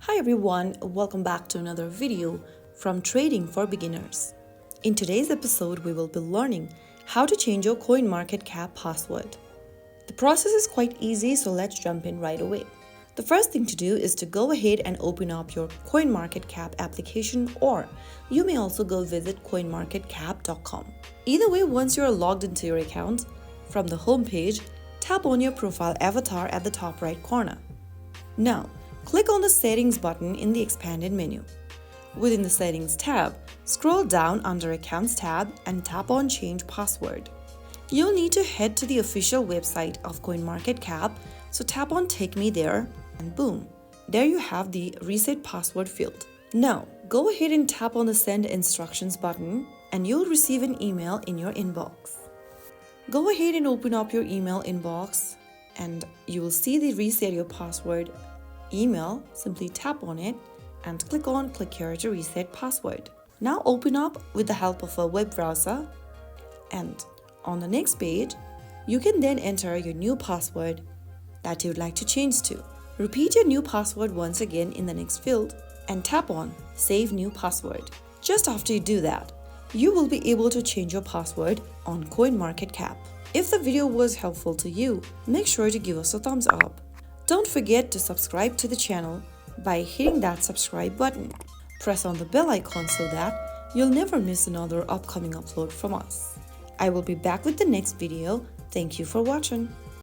Hi everyone, welcome back to another video from Trading for Beginners. In today's episode, we will be learning how to change your CoinMarketCap password. The process is quite easy, so let's jump in right away. The first thing to do is to go ahead and open up your CoinMarketCap application, or you may also go visit coinmarketcap.com. Either way, once you're logged into your account, from the home page, tap on your profile avatar at the top right corner. Now, click on the Settings button in the expanded menu. Within the Settings tab, scroll down under Accounts tab and tap on Change Password. You'll need to head to the official website of CoinMarketCap, so tap on Take Me There and boom, there you have the Reset Password field. Now, go ahead and tap on the Send Instructions button and you'll receive an email in your inbox. Go ahead and open up your email inbox and you will see the Reset Your Password email. Simply tap on it and click on Click here to reset password. Now open up with the help of a web browser, and on the next page you can then enter your new password that you'd like to change to. Repeat your new password once again in the next field and tap on Save New Password. Just after you do that, you will be able to change your password on CoinMarketCap. If the video was helpful to you, make sure to give us a thumbs up. Don't forget to subscribe to the channel by hitting that subscribe button. Press on the bell icon so that you'll never miss another upcoming upload from us. I will be back with the next video. Thank you for watching.